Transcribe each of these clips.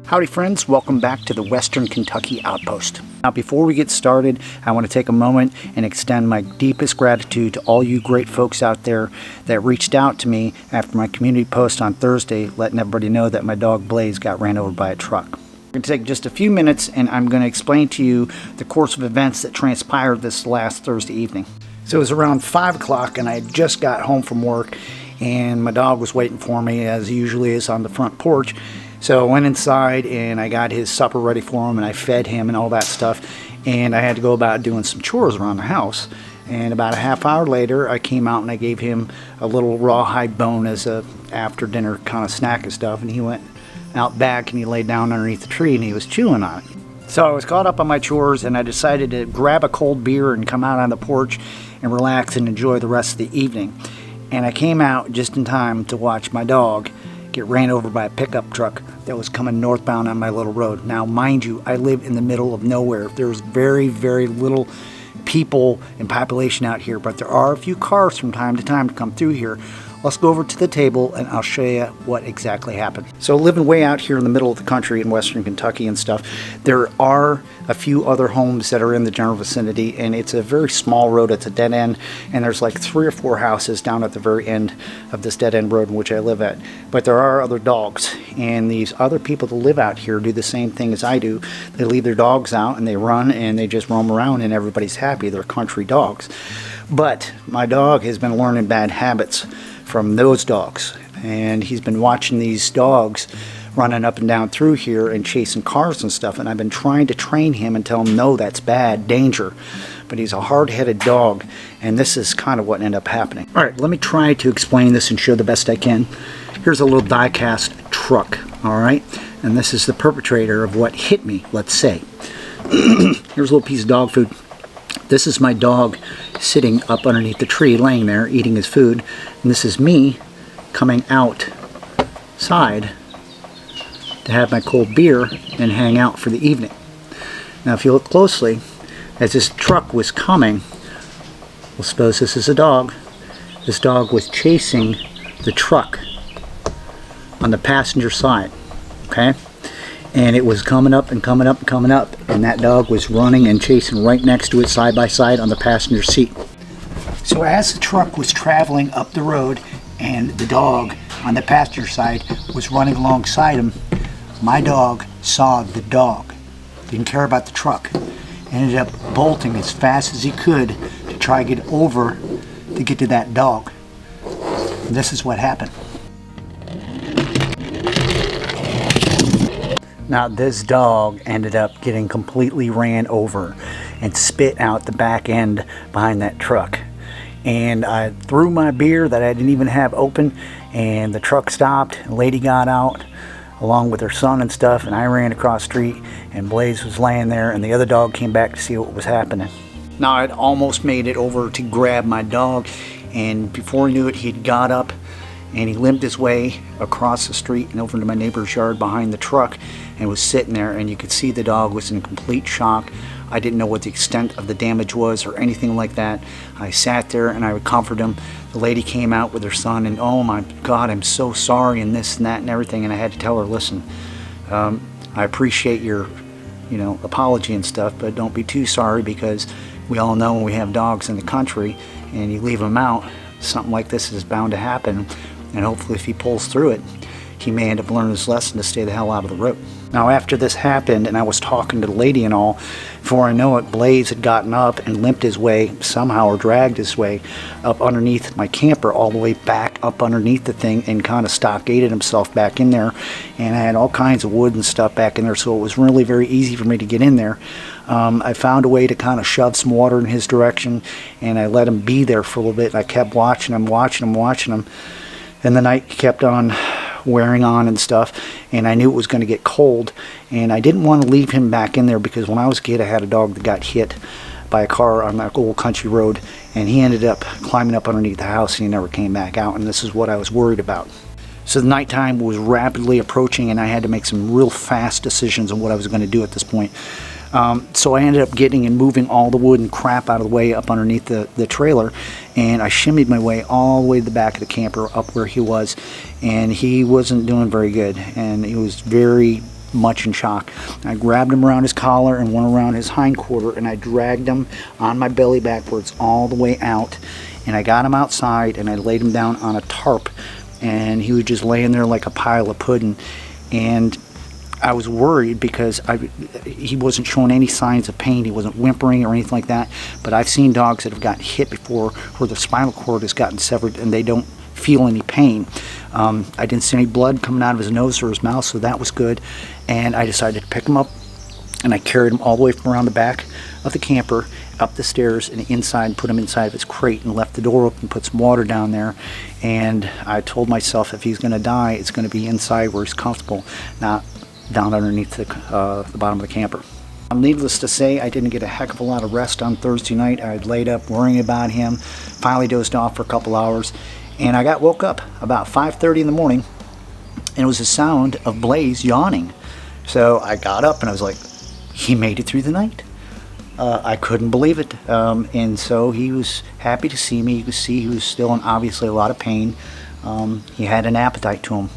Howdy friends, welcome back to the Western Kentucky Outpost. Now before we get started, I want to take a moment and extend my deepest gratitude to all you great folks out there that reached out to me after my community post on Thursday letting everybody know that my dog Blaze got ran over by a truck. I'm going to take just a few minutes and I'm going to explain to you the course of events that transpired this last Thursday evening. So it was around 5 o'clock and I had just got home from work and my dog was waiting for me as he usually is on the front porch. So I went inside and I got his supper ready for him and I fed him and all that stuff, and I had to go about doing some chores around the house. And about a half hour later I came out and I gave him a little rawhide bone as a after dinner kind of snack and stuff, and he went out back and he laid down underneath the tree and he was chewing on it. So I was caught up on my chores and I decided to grab a cold beer and come out on the porch and relax and enjoy the rest of the evening. And I came out just in time to watch my dog get ran over by a pickup truck that was coming northbound on my little road. Now mind you, I live in the middle of nowhere. There's very little people and population out here, but there are a few cars from time to time to come through here. Let's go over to the table and I'll show you what exactly happened. So living way out here in the middle of the country in Western Kentucky and stuff, there are a few other homes that are in the general vicinity, and it's a very small road. It's a dead end, and there's like 3 or 4 houses down at the very end of this dead end road in which I live at. But there are other dogs, and these other people that live out here do the same thing as I do. They leave their dogs out and they run and they just roam around and everybody's happy. They're country dogs. But my dog has been learning bad habits from those dogs, and he's been watching these dogs running up and down through here and chasing cars and stuff, and I've been trying to train him and tell him no, that's bad, danger, but he's a hard-headed dog, and this is kind of what ended up happening. Alright, let me try to explain this and show the best I can. Here's a little die-cast truck, alright, and this is the perpetrator of what hit me, let's say. Here's a little piece of dog food. This is my dog sitting up underneath the tree, laying there, eating his food. And this is me coming outside to have my cold beer and hang out for the evening. Now, if you look closely, as this truck was coming, we'll suppose this is a dog. This dog was chasing the truck on the passenger side, okay? And it was coming up and coming up and coming up, and that dog was running and chasing right next to it side by side on the passenger seat. So as the truck was traveling up the road and the dog on the passenger side was running alongside him, my dog saw the dog, didn't care about the truck, ended up bolting as fast as he could to try to get over to get to that dog. And this is what happened. Now this dog ended up getting completely ran over and spit out the back end behind that truck. And I threw my beer that I didn't even have open, and the truck stopped, a lady got out along with her son and stuff, and I ran across the street and Blaze was laying there and the other dog came back to see what was happening. Now I'd almost made it over to grab my dog, and before I knew it he'd got up and he limped his way across the street and over to my neighbor's yard behind the truck and was sitting there, and you could see the dog was in complete shock. I didn't know what the extent of the damage was or anything like that. I sat there and I would comfort him. The lady came out with her son and, oh my God, I'm so sorry, and this and that and everything, and I had to tell her, listen, I appreciate your apology and stuff, but don't be too sorry, because we all know when we have dogs in the country and you leave them out, something like this is bound to happen. And hopefully if he pulls through it, he may end up learning his lesson to stay the hell out of the road. Now after this happened and I was talking to the lady and all, before I know it, Blaze had gotten up and limped his way somehow, or dragged his way up underneath my camper, all the way back up underneath the thing, and kind of stockaded himself back in there. And I had all kinds of wood and stuff back in there, so it was really very easy for me to get in there. I found a way to kind of shove some water in his direction, and I let him be there for a little bit. I kept watching him, and the night kept on wearing on and stuff, and I knew it was going to get cold, and I didn't want to leave him back in there, because when I was a kid I had a dog that got hit by a car on that old country road, and he ended up climbing up underneath the house and he never came back out, and this is what I was worried about. So the nighttime was rapidly approaching and I had to make some real fast decisions on what I was going to do at this point. So I ended up getting and moving all the wood and crap out of the way up underneath the trailer, and I shimmied my way all the way to the back of the camper up where he was, and he wasn't doing very good, and he was very much in shock. I grabbed him around his collar and one around his hind quarter, and I dragged him on my belly backwards all the way out, and I got him outside and I laid him down on a tarp, and he was just laying there like a pile of pudding. And I was worried because he wasn't showing any signs of pain. He wasn't whimpering or anything like that. But I've seen dogs that have gotten hit before where the spinal cord has gotten severed and they don't feel any pain. I didn't see any blood coming out of his nose or his mouth, so that was good. And I decided to pick him up, and I carried him all the way from around the back of the camper up the stairs and inside, put him inside of his crate and left the door open, put some water down there. And I told myself if he's going to die, it's going to be inside where he's comfortable, not down underneath the bottom of the camper. Needless to say, I didn't get a heck of a lot of rest on Thursday night. I had laid up worrying about him, finally dozed off for a couple hours, and I got woke up about 5:30 in the morning, and it was the sound of Blaze yawning. So I got up and I was like, he made it through the night. I couldn't believe it, and so he was happy to see me. You could see he was still in obviously a lot of pain. He had an appetite to him.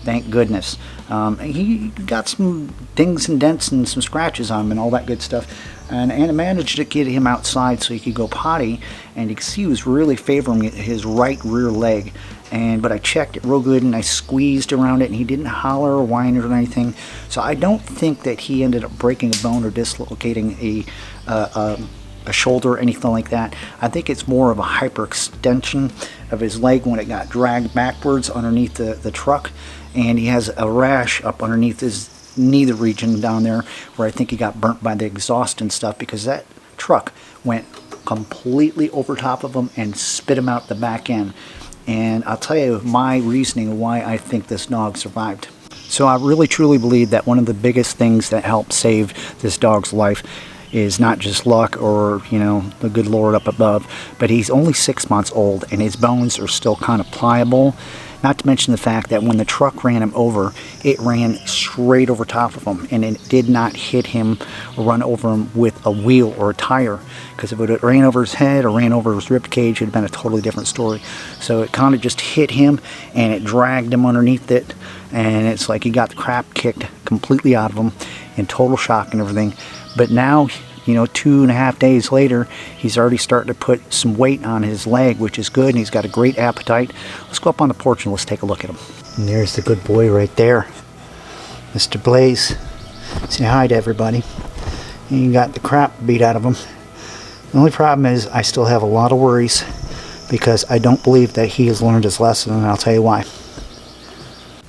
Thank goodness. He got some dings and dents and some scratches on him and all that good stuff. And I managed to get him outside so he could go potty. And you can see he was really favoring his right rear leg. But I checked it real good and I squeezed around it, and he didn't holler or whine or anything. So I don't think that he ended up breaking a bone or dislocating a shoulder or anything like that. I think it's more of a hyperextension of his leg when it got dragged backwards underneath the truck. And he has a rash up underneath his knee region down there where I think he got burnt by the exhaust and stuff, because that truck went completely over top of him and spit him out the back end. And I'll tell you my reasoning why I think this dog survived. So I really truly believe that one of the biggest things that helped save this dog's life is not just luck or, you know, the good Lord up above, but he's only 6 months old and his bones are still kind of pliable. Not to mention the fact that when the truck ran him over, it ran straight over top of him, and it did not hit him or run over him with a wheel or a tire. Because if it had ran over his head or ran over his rib cage, it would have been a totally different story. So it kind of just hit him and it dragged him underneath it, and it's like he got the crap kicked completely out of him in total shock and everything. But now, you know, 2.5 days later, he's already starting to put some weight on his leg, which is good, and he's got a great appetite. Let's go up on the porch and let's take a look at him. And there's the good boy right there, Mr. Blaze. Say hi to everybody. He got the crap beat out of him. The only problem is I still have a lot of worries because I don't believe that he has learned his lesson, and I'll tell you why.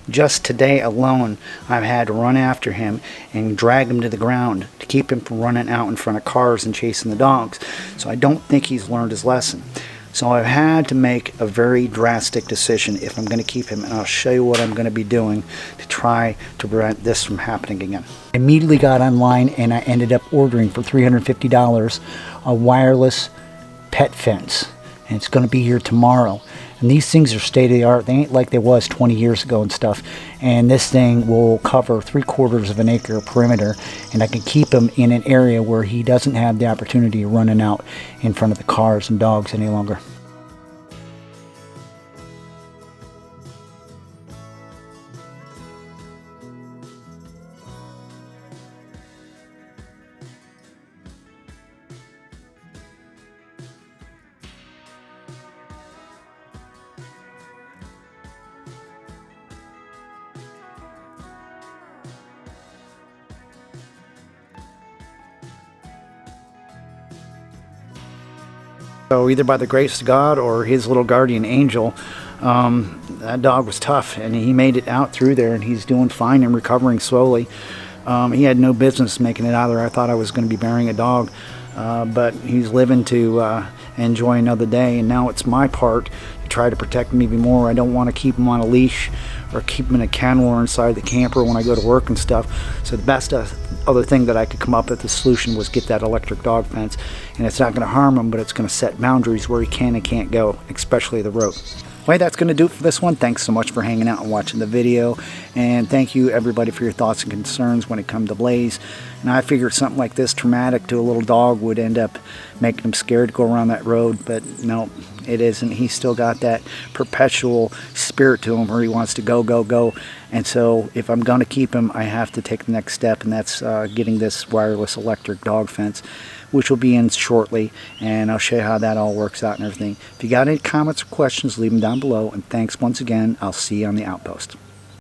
Just today alone, I've had to run after him and drag him to the ground to keep him from running out in front of cars and chasing the dogs. So I don't think he's learned his lesson. So I've had to make a very drastic decision if I'm going to keep him, and I'll show you what I'm going to be doing to try to prevent this from happening again. I immediately got online and I ended up ordering for $350 a wireless pet fence, and it's going to be here tomorrow. And these things are state of the art. They ain't like they was 20 years ago and stuff. And this thing will cover 3/4 of an acre perimeter, and I can keep him in an area where he doesn't have the opportunity of running out in front of the cars and dogs any longer. So either by the grace of God or his little guardian angel, that dog was tough, and he made it out through there, and he's doing fine and recovering slowly. He had no business making it out there. I thought I was going to be burying a dog, but he's living to enjoy another day, and now it's my part to try to protect him even more. I don't want to keep him on a leash or keep him in a kennel or inside the camper when I go to work and stuff. So the best other thing that I could come up with, the solution, was get that electric dog fence. And it's not going to harm him, but it's going to set boundaries where he can and can't go, especially the road. Well, that's going to do it for this one. Thanks so much for hanging out and watching the video. And thank you, everybody, for your thoughts and concerns when it comes to Blaze. And I figured something like this traumatic to a little dog would end up making him scared to go around that road. But no, it isn't. He's still got that perpetual spirit to him, or he wants to go, go, go. And so if I'm going to keep him, I have to take the next step, and that's getting this wireless electric dog fence, which will be in shortly, and I'll show you how that all works out and everything. If you got any comments or questions, leave them down below, and thanks once again. I'll see you on the outpost.